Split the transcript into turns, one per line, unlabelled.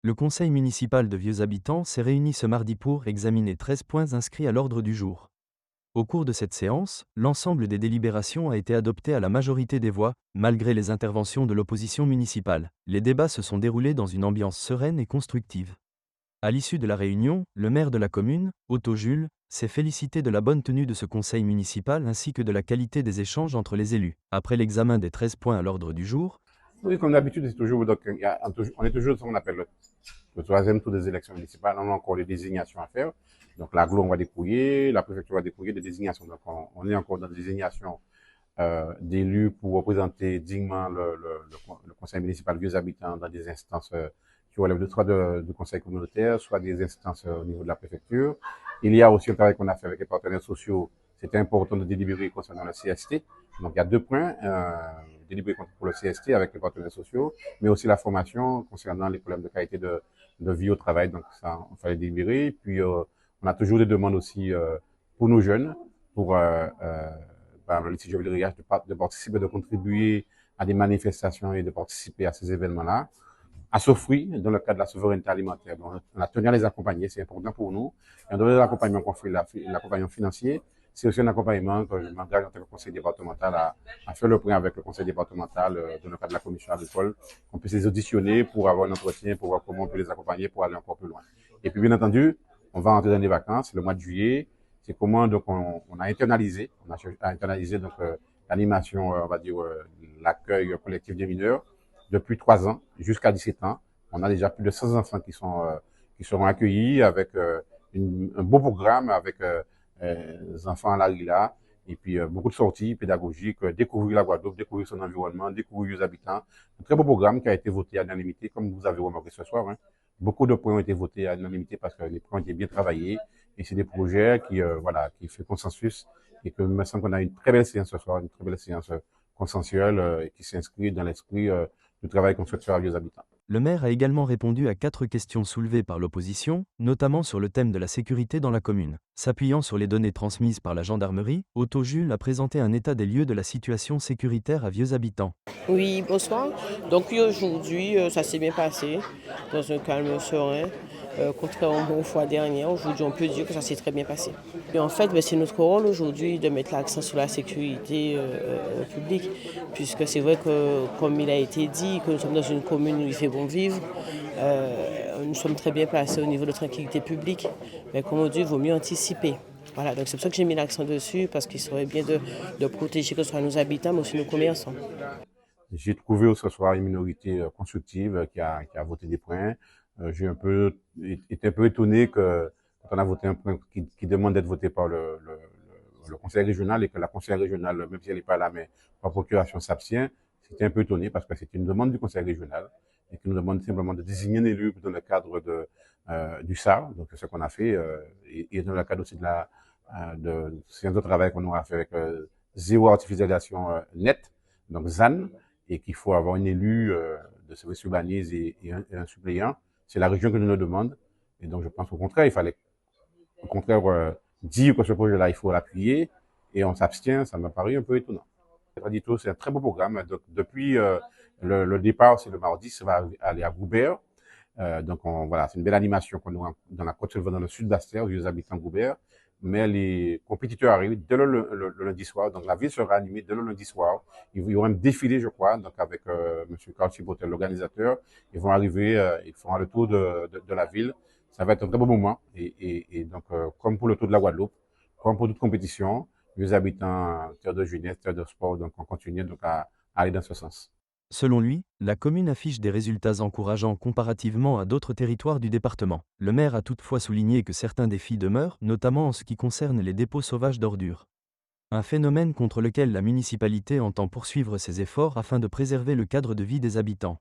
Le conseil municipal de Vieux Habitants s'est réuni ce mardi pour examiner 13 points inscrits à l'ordre du jour. Au cours de cette séance, l'ensemble des délibérations a été adopté à la majorité des voix, malgré les interventions de l'opposition municipale. Les débats se sont déroulés dans une ambiance sereine et constructive. À l'issue de la réunion, le maire de la commune, Otto Jules, s'est félicité de la bonne tenue de ce conseil municipal ainsi que de la qualité des échanges entre les élus. Après l'examen des 13 points à l'ordre du jour,
Oui, comme d'habitude, c'est toujours, donc, on est toujours dans ce qu'on appelle le troisième tour des élections municipales. On a encore des désignations à faire. Donc, l'agglo, on va dépouiller, la préfecture va dépouiller des désignations. Donc, on est encore dans des désignations d'élus pour représenter dignement le conseil municipal Vieux Habitants dans des instances qui relèvent soit du conseil communautaire, soit des instances au niveau de la préfecture. Il y a aussi un travail qu'on a fait avec les partenaires sociaux. C'était important de délibérer concernant le CST. Donc, il y a 2 points, délibérer pour le CST avec les partenaires sociaux, mais aussi la formation concernant les problèmes de qualité de vie au travail. Donc, ça, on fallait délibérer. Puis, on a toujours des demandes aussi pour nos jeunes, pour le litige de participer, de contribuer à des manifestations et de participer à ces événements-là, à s'offrir dans le cadre de la souveraineté alimentaire. Donc, on a tenu à les accompagner, c'est important pour nous. Et en dehors de l'accompagnement qu'on fait, l'accompagnement financier, c'est aussi un accompagnement que je m'engage en tant que conseil départemental à faire le point avec le conseil départemental dans le cadre de la commission agricole, qu'on puisse les auditionner pour avoir un entretien, pour voir comment on peut les accompagner pour aller encore plus loin. Et puis, bien entendu, on va entrer dans les vacances, le mois de juillet. C'est comment donc on a internalisé, donc l'animation, on va dire l'accueil collectif des mineurs depuis 3 ans jusqu'à 17 ans. On a déjà plus de 100 enfants qui seront accueillis avec un beau programme avec les enfants à la RILA et puis beaucoup de sorties pédagogiques, découvrir la Guadeloupe, découvrir son environnement, découvrir les habitants. Un très beau programme qui a été voté à l'unanimité, comme vous avez remarqué ce soir. Hein. Beaucoup de points ont été votés à l'unanimité parce que les points ont été bien travaillés et c'est des projets qui fait consensus et que il me semble qu'on a une très belle séance ce soir, une très belle séance consensuelle et qui s'inscrit dans l'esprit du travail qu'on souhaite faire à Vieux Habitants.
le maire a également répondu à 4 questions soulevées par l'opposition, notamment sur le thème de la sécurité dans la commune. S'appuyant sur les données transmises par la gendarmerie, Otto Jules a présenté un état des lieux de la situation sécuritaire à Vieux Habitants.
Oui, bonsoir. Donc oui, aujourd'hui, ça s'est bien passé, dans un calme serein. Contrairement aux fois dernières, aujourd'hui, on peut dire que ça s'est très bien passé. Et en fait, c'est notre rôle aujourd'hui de mettre l'accent sur la sécurité publique, puisque c'est vrai que, comme il a été dit, que nous sommes dans une commune où il fait bon vivre, nous sommes très bien placés au niveau de tranquillité publique. Mais comme on dit, il vaut mieux anticiper. Voilà, donc c'est pour ça que j'ai mis l'accent dessus, parce qu'il serait bien de protéger que ce soit nos habitants, mais aussi nos commerçants.
J'ai trouvé ce soir une minorité constructive qui a voté des points. J'ai été un peu étonné que quand on a voté un point qui demande d'être voté par le conseil régional et que la conseil régionale, même si elle n'est pas là, mais par procuration s'abstient, c'était un peu étonné parce que c'est une demande du conseil régional et qui nous demande simplement de désigner un élu dans le cadre du SAR, donc c'est ce qu'on a fait, et dans le cadre aussi de séance de travail qu'on aura fait avec zéro artificialisation nette, donc ZAN, et qu'il faut avoir un élu de service urbanisme et un suppléant. C'est la région qui nous le demande. Et donc, je pense qu'au contraire, il fallait, au contraire, dire que ce projet-là, il faut l'appuyer et on s'abstient. Ça m'a paru un peu étonnant. Radito, c'est un très beau programme. Donc, depuis le départ, c'est le mardi, ça va aller à Goubert. Voilà, c'est une belle animation qu'on aura dans la côte dans le sud d'Astère, aux vieux habitants Goubert. Mais les compétiteurs arrivent dès le lundi soir. Donc, la ville sera animée dès le lundi soir. Il y aura un défilé, je crois, donc avec Monsieur Carl Chibotel, l'organisateur. Ils vont arriver, ils feront le tour de la ville. Ça va être un très beau moment. Et donc, comme pour le tour de la Guadeloupe, comme pour toute compétition, les habitants, terre de jeunesse, terre de sport, donc on continue donc à aller dans ce sens.
Selon lui, la commune affiche des résultats encourageants comparativement à d'autres territoires du département. Le maire a toutefois souligné que certains défis demeurent, notamment en ce qui concerne les dépôts sauvages d'ordures. Un phénomène contre lequel la municipalité entend poursuivre ses efforts afin de préserver le cadre de vie des habitants.